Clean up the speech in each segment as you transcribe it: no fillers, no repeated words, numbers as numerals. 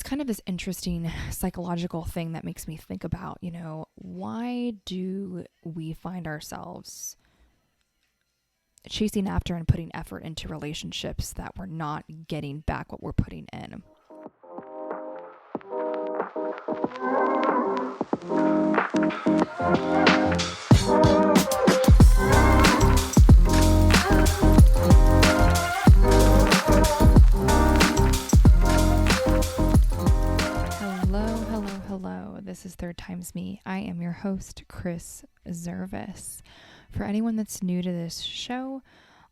kind of this interesting psychological thing that makes me think about, why do we find ourselves chasing after and putting effort into relationships that we're not getting back what we're putting in? Hello. This is Third Times Me. I am your host, Kris Zervis. For anyone that's new to this show,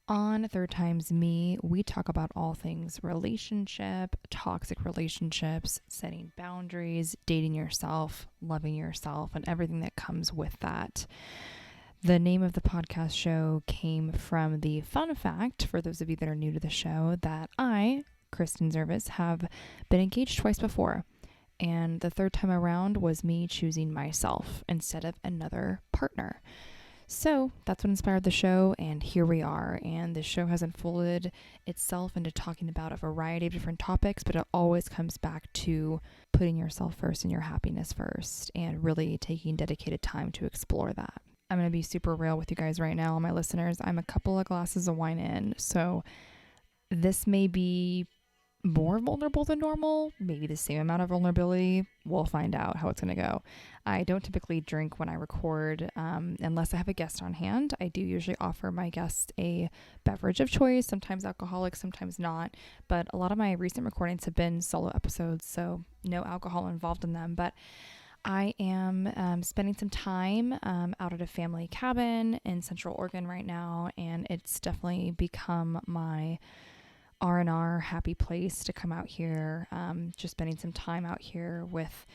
on Third Times Me, we talk about all things relationship, toxic relationships, setting boundaries, dating yourself, loving yourself, and everything that comes with that. The name of the podcast show came from the fun fact, for those of you that are new to the show, that I, Kristen Zervis, have been engaged twice before. And the third time around was me choosing myself instead of another partner. So that's what inspired the show, and here we are. And the show has unfolded itself into talking about a variety of different topics, but it always comes back to putting yourself first and your happiness first, and really taking dedicated time to explore that. I'm going to be super real with you guys right now, my listeners. I'm a couple of glasses of wine in, so this may be more vulnerable than normal, maybe the same amount of vulnerability. We'll find out how it's going to go. I don't typically drink when I record unless I have a guest on hand. I do usually offer my guests a beverage of choice, sometimes alcoholic, sometimes not, but a lot of my recent recordings have been solo episodes, so no alcohol involved in them. But I am spending some time out at a family cabin in Central Oregon right now, and it's definitely become my R&R happy place to come out here, just spending some time out here with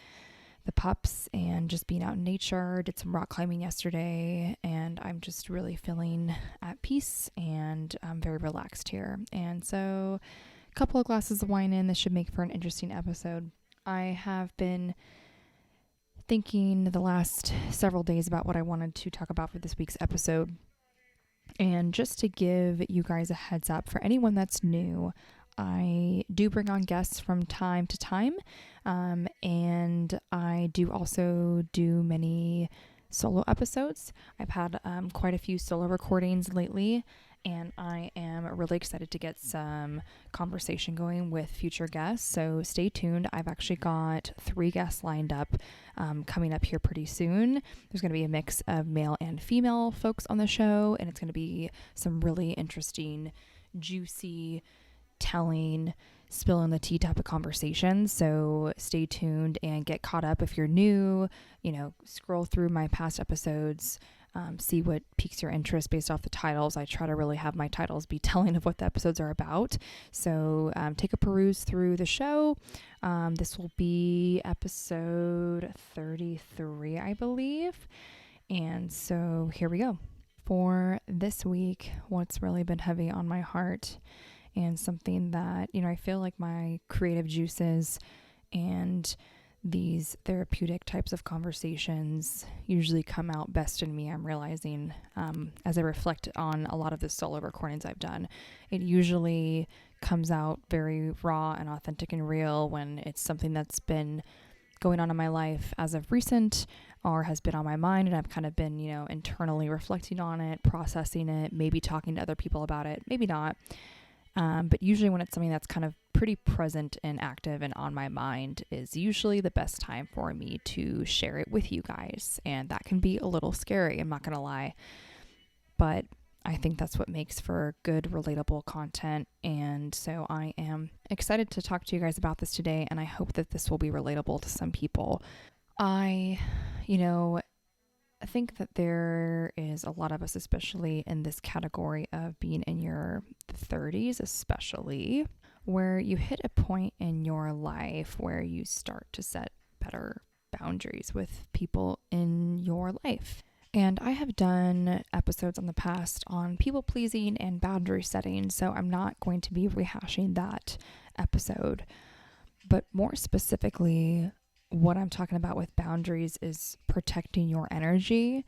the pups and just being out in nature. Did some rock climbing yesterday, and I'm just really feeling at peace, and I'm very relaxed here. And so a couple of glasses of wine in, this should make for an interesting episode. I have been thinking the last several days about what I wanted to talk about for this week's episode. And just to give you guys a heads up, for anyone that's new, I do bring on guests from time to time, and I do also do many solo episodes. I've had quite a few solo recordings lately, and I am really excited to get some conversation going with future guests, so stay tuned. I've actually got 3 guests lined up coming up here pretty soon. There's going to be a mix of male and female folks on the show, and it's going to be some really interesting, juicy, telling, spilling the tea type of conversations. So stay tuned and get caught up. If you're new, scroll through my past episodes, see what piques your interest based off the titles. I try to really have my titles be telling of what the episodes are about. So take a peruse through the show. This will be episode 33, I believe. And so here we go. For this week, what's really been heavy on my heart, and something that, I feel like my creative juices and these therapeutic types of conversations usually come out best in me. I'm realizing as I reflect on a lot of the solo recordings I've done, it usually comes out very raw and authentic and real when it's something that's been going on in my life as of recent, or has been on my mind, and I've kind of been, internally reflecting on it, processing it, maybe talking to other people about it, maybe not. But usually when it's something that's kind of pretty present and active and on my mind is usually the best time for me to share it with you guys. And that can be a little scary, I'm not going to lie. But I think that's what makes for good, relatable content. And so I am excited to talk to you guys about this today, and I hope that this will be relatable to some people. I think that there is a lot of us, especially in this category of being in your 30s, especially, where you hit a point in your life where you start to set better boundaries with people in your life. And I have done episodes in the past on people pleasing and boundary setting, so I'm not going to be rehashing that episode. But more specifically, what I'm talking about with boundaries is protecting your energy.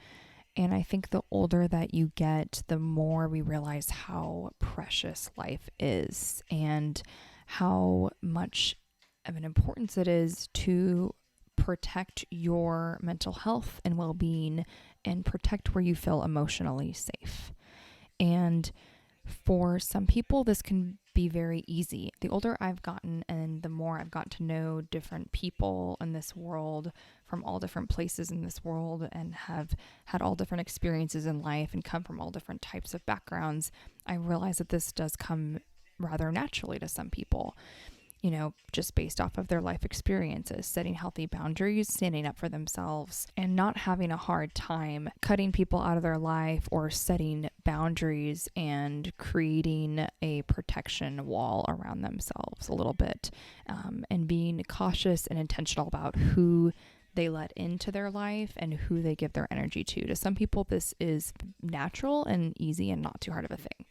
And I think the older that you get, the more we realize how precious life is and how much of an importance it is to protect your mental health and well-being and protect where you feel emotionally safe. And for some people, this can be very easy. The older I've gotten and the more I've gotten to know different people in this world from all different places in this world and have had all different experiences in life and come from all different types of backgrounds, I realize that this does come rather naturally to some people. Just based off of their life experiences, setting healthy boundaries, standing up for themselves, and not having a hard time cutting people out of their life or setting boundaries and creating a protection wall around themselves a little bit, and being cautious and intentional about who they let into their life and who they give their energy to. To some people, this is natural and easy and not too hard of a thing.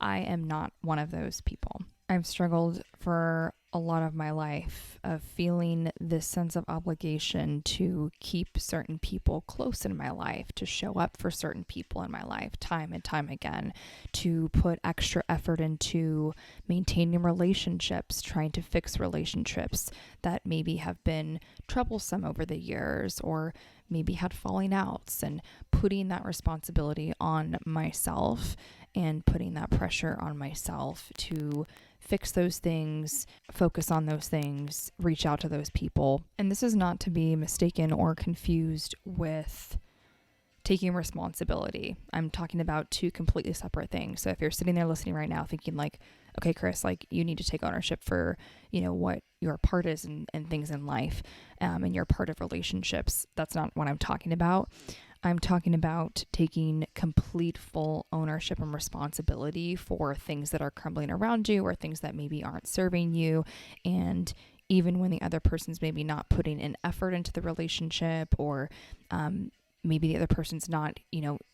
I am not one of those people. I've struggled for a lot of my life of feeling this sense of obligation to keep certain people close in my life, to show up for certain people in my life time and time again, to put extra effort into maintaining relationships, trying to fix relationships that maybe have been troublesome over the years or maybe had falling outs, and putting that responsibility on myself and putting that pressure on myself to fix those things, focus on those things, reach out to those people. And this is not to be mistaken or confused with taking responsibility. I'm talking about two completely separate things. So if you're sitting there listening right now thinking like, okay, Kris, like you need to take ownership for, what your part is and things in life, and your part of relationships, that's not what I'm talking about. I'm talking about taking complete full ownership and responsibility for things that are crumbling around you or things that maybe aren't serving you. And even when the other person's maybe not putting an effort into the relationship, or maybe the other person's not,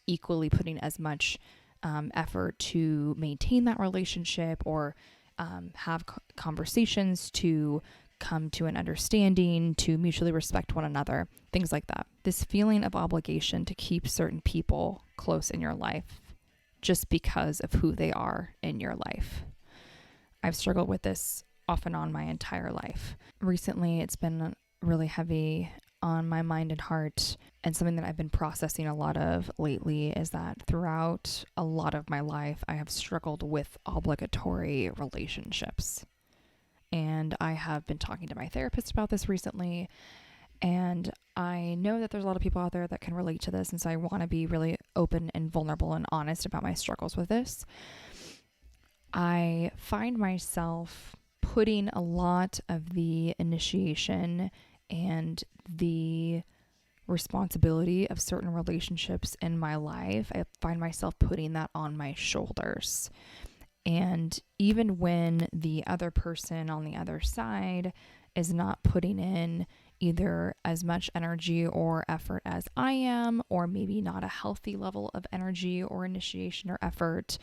equally putting as much effort to maintain that relationship or have conversations to come to an understanding, to mutually respect one another, things like that. This feeling of obligation to keep certain people close in your life just because of who they are in your life. I've struggled with this off and on my entire life. Recently, it's been really heavy on my mind and heart, and something that I've been processing a lot of lately is that throughout a lot of my life, I have struggled with obligatory relationships. And I have been talking to my therapist about this recently, and I know that there's a lot of people out there that can relate to this, and so I want to be really open and vulnerable and honest about my struggles with this. I find myself putting a lot of the initiation and the responsibility of certain relationships in my life. I find myself putting that on my shoulders. And even when the other person on the other side is not putting in either as much energy or effort as I am, or maybe not a healthy level of energy or initiation or effort,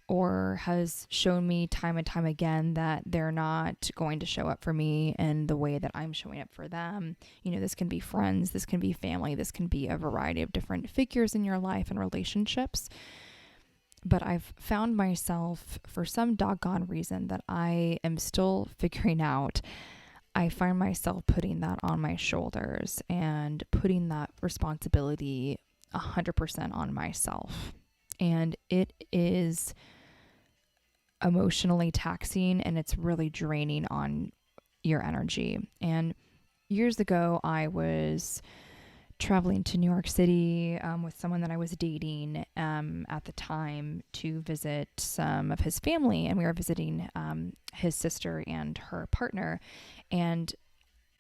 or has shown me time and time again that they're not going to show up for me in the way that I'm showing up for them. This can be friends, this can be family, this can be a variety of different figures in your life and relationships. But I've found myself, for some doggone reason that I am still figuring out, I find myself putting that on my shoulders and putting that responsibility 100% on myself. And it is emotionally taxing, and it's really draining on your energy. And years ago, I was traveling to New York City with someone that I was dating at the time to visit some of his family, and we were visiting his sister and her partner. And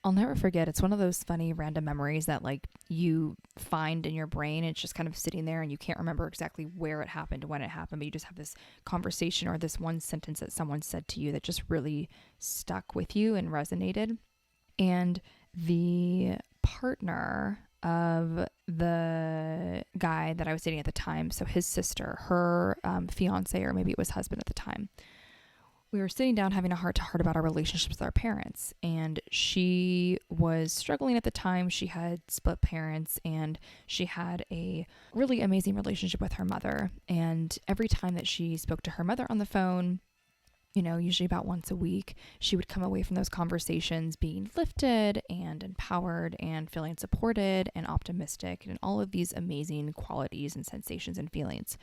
I'll never forget, it's one of those funny random memories that like you find in your brain. It's just kind of sitting there and you can't remember exactly where it happened, when it happened, but you just have this conversation or this one sentence that someone said to you that just really stuck with you and resonated. And the partner of the guy that I was dating at the time, so his sister, her fiance, or maybe it was husband at the time, we were sitting down having a heart-to-heart about our relationships with our parents, and she was struggling at the time. She had split parents, and she had a really amazing relationship with her mother, and every time that she spoke to her mother on the phone, usually about once a week, she would come away from those conversations being lifted and empowered and feeling supported and optimistic and all of these amazing qualities and sensations and feelings.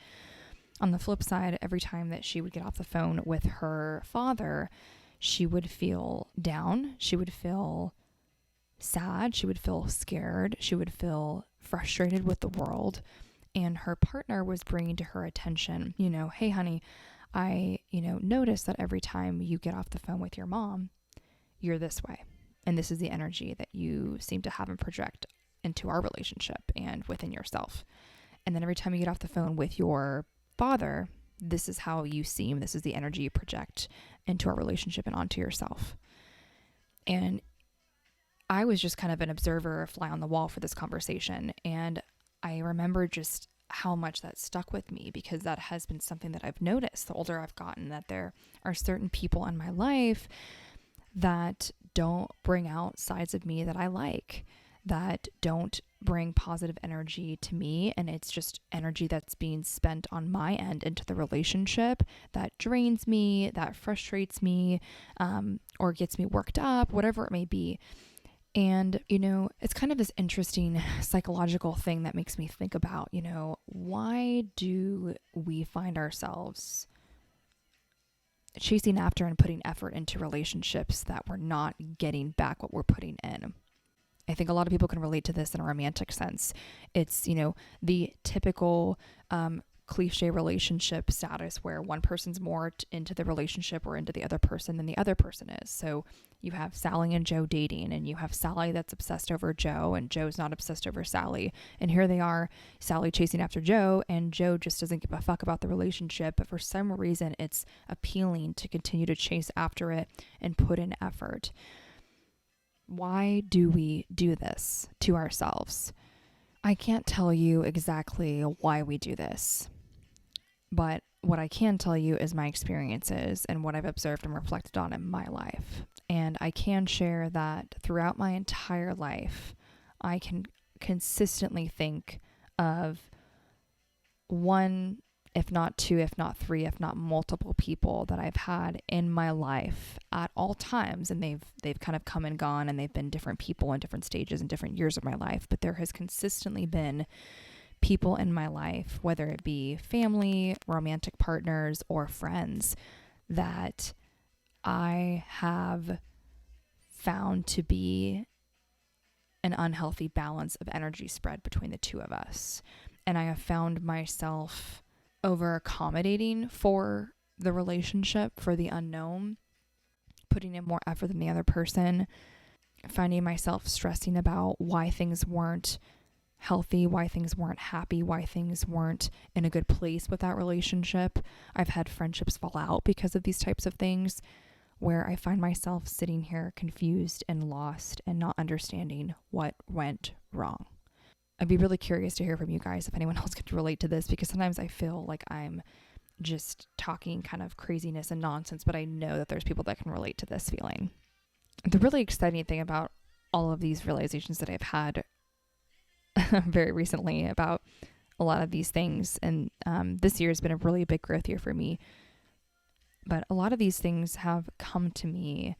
On the flip side, every time that she would get off the phone with her father, she would feel down. She would feel sad. She would feel scared. She would feel frustrated with the world. And her partner was bringing to her attention, hey, honey, I, notice that every time you get off the phone with your mom, you're this way. And this is the energy that you seem to have and project into our relationship and within yourself. And then every time you get off the phone with your father, this is how you seem. This is the energy you project into our relationship and onto yourself. And I was just kind of an observer, a fly on the wall for this conversation. And I remember just how much that stuck with me, because that has been something that I've noticed the older I've gotten, that there are certain people in my life that don't bring out sides of me that I like, that don't bring positive energy to me. And it's just energy that's being spent on my end into the relationship that drains me, that frustrates me, or gets me worked up, whatever it may be. And, it's kind of this interesting psychological thing that makes me think about, why do we find ourselves chasing after and putting effort into relationships that we're not getting back what we're putting in? I think a lot of people can relate to this in a romantic sense. It's, the typical cliche relationship status where one person's more into the relationship or into the other person than the other person is. So you have Sally and Joe dating, and you have Sally that's obsessed over Joe, and Joe's not obsessed over Sally. And here they are, Sally chasing after Joe, and Joe just doesn't give a fuck about the relationship. But for some reason, it's appealing to continue to chase after it and put in effort. Why do we do this to ourselves? I can't tell you exactly why we do this, but what I can tell you is my experiences and what I've observed and reflected on in my life. And I can share that throughout my entire life, I can consistently think of one, if not two, if not three, if not multiple people that I've had in my life at all times. And they've kind of come and gone, and they've been different people in different stages and different years of my life. But there has consistently been people in my life, whether it be family, romantic partners, or friends, that I have found to be an unhealthy balance of energy spread between the two of us. And I have found myself over accommodating for the relationship, for the unknown, putting in more effort than the other person, finding myself stressing about why things weren't healthy, why things weren't happy, why things weren't in a good place with that relationship. I've had friendships fall out because of these types of things, where I find myself sitting here confused and lost and not understanding what went wrong. I'd be really curious to hear from you guys if anyone else could relate to this, because sometimes I feel like I'm just talking kind of craziness and nonsense, but I know that there's people that can relate to this feeling. The really exciting thing about all of these realizations that I've had very recently about a lot of these things, and this year has been a really big growth year for me, but a lot of these things have come to me,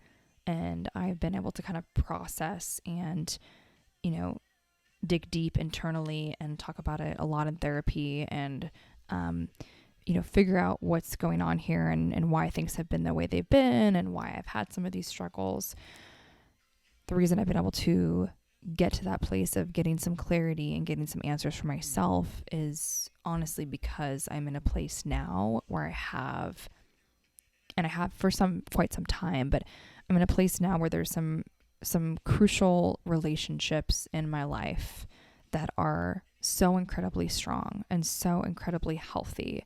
and I've been able to kind of process and, dig deep internally and talk about it a lot in therapy, and figure out what's going on here and why things have been the way they've been and why I've had some of these struggles. The reason I've been able to get to that place of getting some clarity and getting some answers for myself is honestly because I'm in a place now where I have for quite some time, but I'm in a place now where there's some crucial relationships in my life that are so incredibly strong and so incredibly healthy.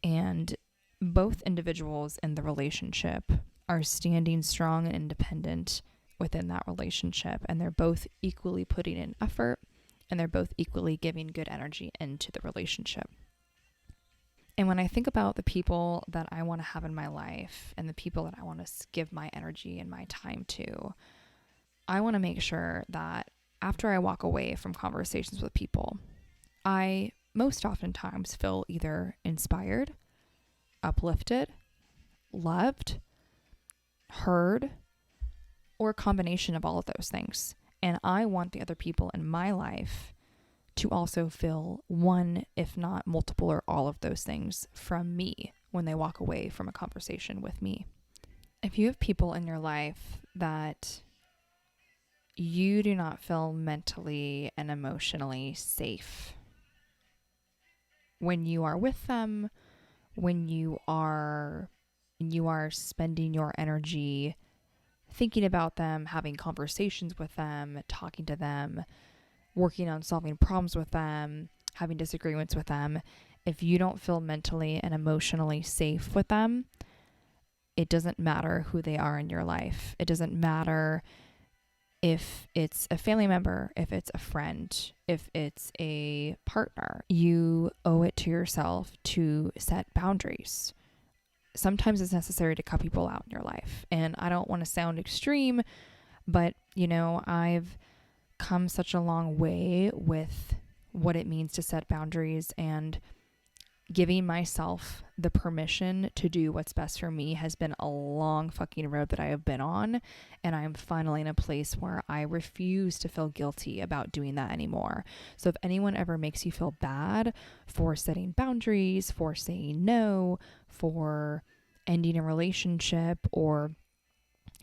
And both individuals in the relationship are standing strong and independent within that relationship. And they're both equally putting in effort, and they're both equally giving good energy into the relationship. And when I think about the people that I want to have in my life and the people that I want to give my energy and my time to, I want to make sure that after I walk away from conversations with people, I most oftentimes feel either inspired, uplifted, loved, heard, or a combination of all of those things. And I want the other people in my life to also feel one, if not multiple or all of those things from me when they walk away from a conversation with me. If you have people in your life that you do not feel mentally and emotionally safe when you are with them, when you are spending your energy thinking about them, having conversations with them, talking to them, working on solving problems with them, having disagreements with them, if you don't feel mentally and emotionally safe with them, it doesn't matter who they are in your life. It doesn't matter if it's a family member, if it's a friend, if it's a partner. You owe it to yourself to set boundaries. Sometimes it's necessary to cut people out in your life. And I don't want to sound extreme, but, I've come such a long way with what it means to set boundaries, and giving myself the permission to do what's best for me has been a long fucking road that I have been on. And I am finally in a place where I refuse to feel guilty about doing that anymore. So if anyone ever makes you feel bad for setting boundaries, for saying no, for ending a relationship, or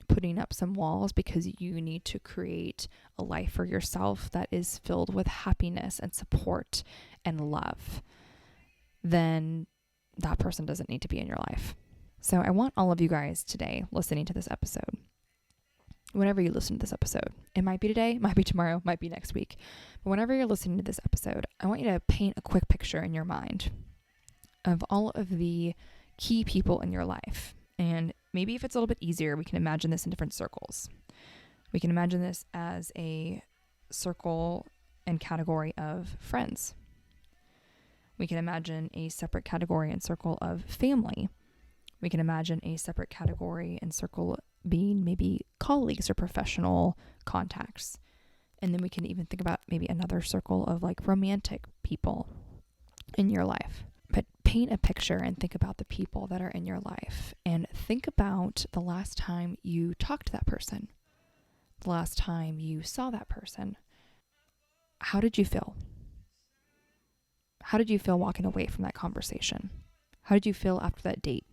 putting up some walls because you need to create a life for yourself that is filled with happiness and support and love, then that person doesn't need to be in your life. So I want all of you guys today listening to this episode, whenever you listen to this episode, it might be today, might be tomorrow, might be next week, but whenever you're listening to this episode, I want you to paint a quick picture in your mind of all of the key people in your life. And maybe if it's a little bit easier, we can imagine this in different circles. We can imagine this as a circle and category of friends. We can imagine a separate category and circle of family. We can imagine a separate category and circle being maybe colleagues or professional contacts. And then we can even think about maybe another circle of like romantic people in your life. But paint a picture and think about the people that are in your life, and think about the last time you talked to that person, the last time you saw that person. How did you feel? How did you feel walking away from that conversation? How did you feel after that date?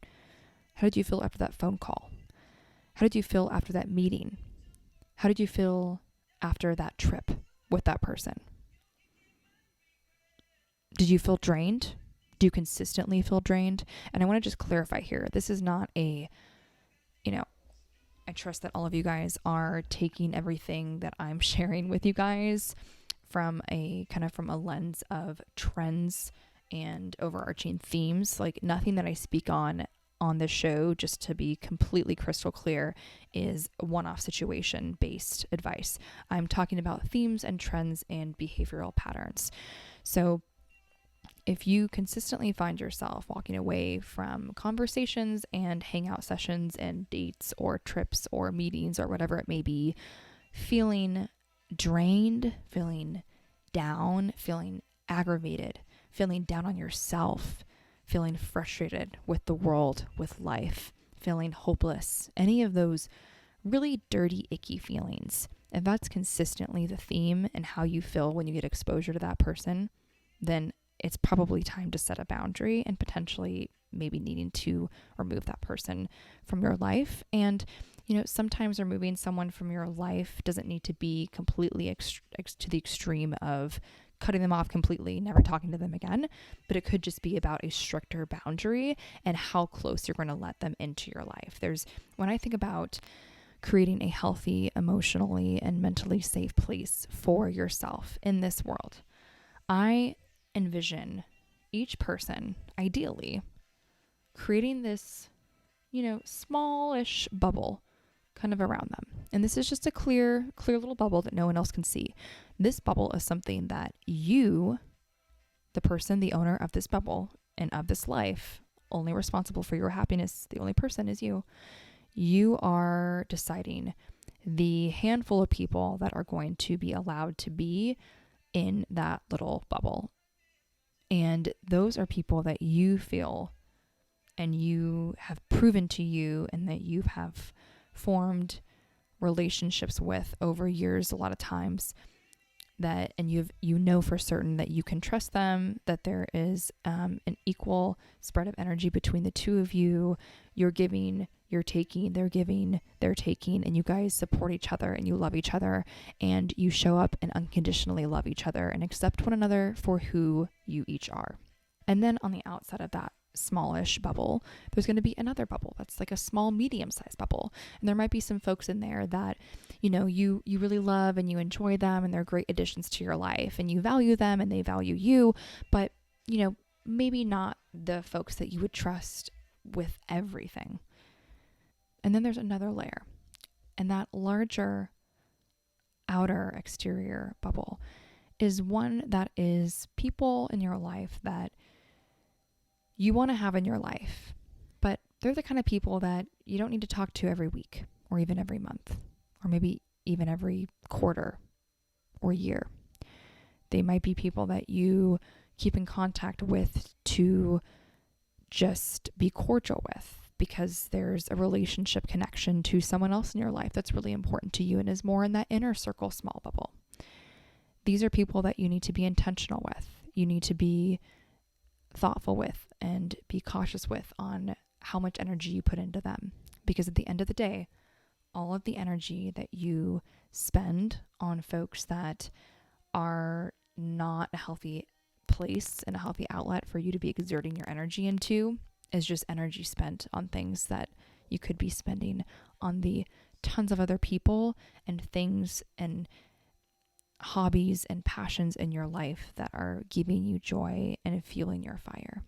How did you feel after that phone call? How did you feel after that meeting? How did you feel after that trip with that person? Did you feel drained? Do you consistently feel drained? And I want to just clarify here, this is not I trust that all of you guys are taking everything that I'm sharing with you guys from a lens of trends and overarching themes. Like, nothing that I speak on this show, just to be completely crystal clear, is one-off situation based advice. I'm talking about themes and trends and behavioral patterns. So if you consistently find yourself walking away from conversations and hangout sessions and dates or trips or meetings or whatever it may be, feeling drained, feeling down, feeling aggravated, feeling down on yourself, feeling frustrated with the world, with life, feeling hopeless, any of those really dirty, icky feelings, if that's consistently the theme and how you feel when you get exposure to that person, then it's probably time to set a boundary and potentially maybe needing to remove that person from your life. And, sometimes removing someone from your life doesn't need to be completely to the extreme of cutting them off completely, never talking to them again, but it could just be about a stricter boundary and how close you're going to let them into your life. When I think about creating a healthy, emotionally and mentally safe place for yourself in this world, I envision each person, ideally, creating this, smallish bubble kind of around them. And this is just a clear little bubble that no one else can see. This bubble is something that you, the person, the owner of this bubble and of this life, only responsible for your happiness, the only person is you. You are deciding the handful of people that are going to be allowed to be in that little bubble. And those are people that you feel and you have proven to you and that you have formed relationships with over years a lot of times, that, and you know for certain that you can trust them, that there is an equal spread of energy between the two of you. You're giving, you're taking, they're giving, they're taking, and you guys support each other and you love each other and you show up and unconditionally love each other and accept one another for who you each are. And then on the outside of that smallish bubble, there's going to be another bubble that's like a small, medium-sized bubble. And there might be some folks in there that, you really love and you enjoy them and they're great additions to your life and you value them and they value you, but, maybe not the folks that you would trust with everything. And then there's another layer, and that larger outer exterior bubble is one that is people in your life that you want to have in your life, but they're the kind of people that you don't need to talk to every week or even every month or maybe even every quarter or year. They might be people that you keep in contact with to just be cordial with because there's a relationship connection to someone else in your life that's really important to you and is more in that inner circle small bubble. These are people that you need to be intentional with. You need to be thoughtful with and be cautious with on how much energy you put into them. Because at the end of the day, all of the energy that you spend on folks that are not a healthy place and a healthy outlet for you to be exerting your energy into is just energy spent on things that you could be spending on the tons of other people and things and hobbies and passions in your life that are giving you joy and fueling your fire.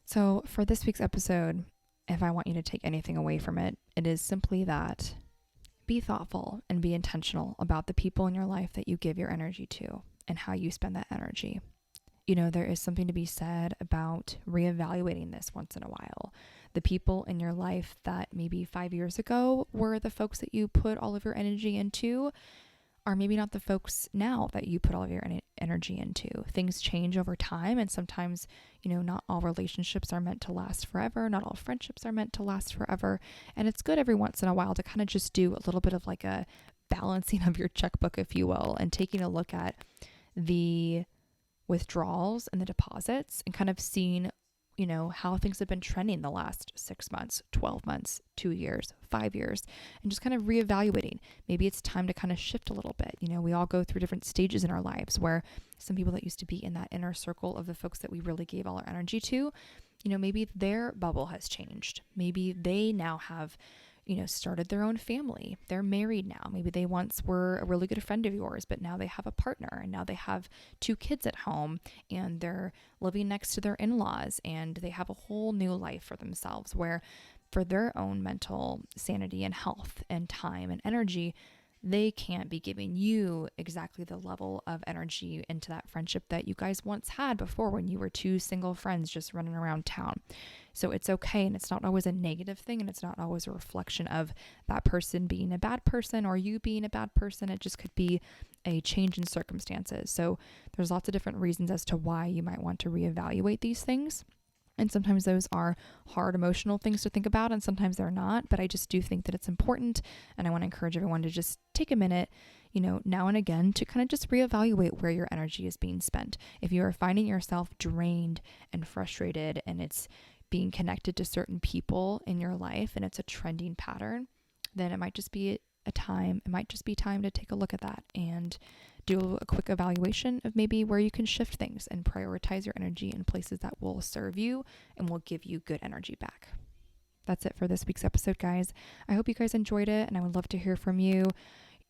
So for this week's episode, if I want you to take anything away from it, it is simply that be thoughtful and be intentional about the people in your life that you give your energy to and how you spend that energy. There is something to be said about reevaluating this once in a while. The people in your life that maybe 5 years ago were the folks that you put all of your energy into are maybe not the folks now that you put all of your energy into. Things change over time, and sometimes, not all relationships are meant to last forever. Not all friendships are meant to last forever. And it's good every once in a while to kind of just do a little bit of like a balancing of your checkbook, if you will, and taking a look at the withdrawals and the deposits and kind of seeing, how things have been trending the last 6 months, 12 months, 2 years, 5 years, and just kind of reevaluating. Maybe it's time to kind of shift a little bit. We all go through different stages in our lives where some people that used to be in that inner circle of the folks that we really gave all our energy to, maybe their bubble has changed. Maybe they now have started their own family. They're married now. Maybe they once were a really good friend of yours, but now they have a partner and now they have 2 kids at home and they're living next to their in-laws and they have a whole new life for themselves where for their own mental sanity and health and time and energy, they can't be giving you exactly the level of energy into that friendship that you guys once had before when you were 2 single friends just running around town. So it's okay, and it's not always a negative thing, and it's not always a reflection of that person being a bad person or you being a bad person. It just could be a change in circumstances. So there's lots of different reasons as to why you might want to reevaluate these things. And sometimes those are hard emotional things to think about, and sometimes they're not. But I just do think that it's important, and I want to encourage everyone to just take a minute, now and again to kind of just reevaluate where your energy is being spent. If you are finding yourself drained and frustrated and it's being connected to certain people in your life and it's a trending pattern, then it might just be time to take a look at that and do a quick evaluation of maybe where you can shift things and prioritize your energy in places that will serve you and will give you good energy back. That's it for this week's episode, guys. I hope you guys enjoyed it, and I would love to hear from you.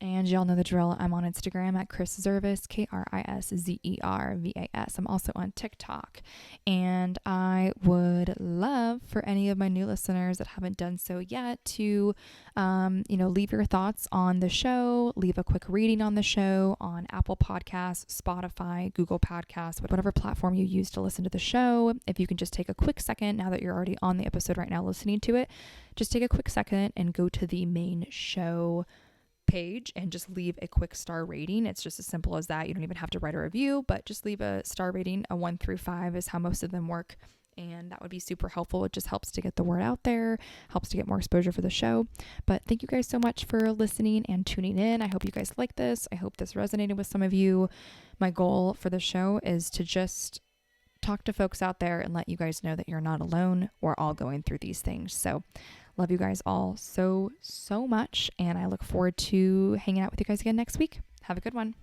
And y'all know the drill. I'm on Instagram at Kris Zervis, KrisZervas. I'm also on TikTok. And I would love for any of my new listeners that haven't done so yet to, leave your thoughts on the show, leave a quick rating on the show on Apple Podcasts, Spotify, Google Podcasts, whatever platform you use to listen to the show. If you can just take a quick second, now that you're already on the episode right now listening to it, just take a quick second and go to the main show page and just leave a quick star rating. It's just as simple as that. You don't even have to write a review, but just leave a star rating. A 1 through 5 is how most of them work. And that would be super helpful. It just helps to get the word out there, helps to get more exposure for the show. But thank you guys so much for listening and tuning in. I hope you guys like this. I hope this resonated with some of you. My goal for the show is to just talk to folks out there and let you guys know that you're not alone. We're all going through these things. So love you guys all so much. And I look forward to hanging out with you guys again next week. Have a good one.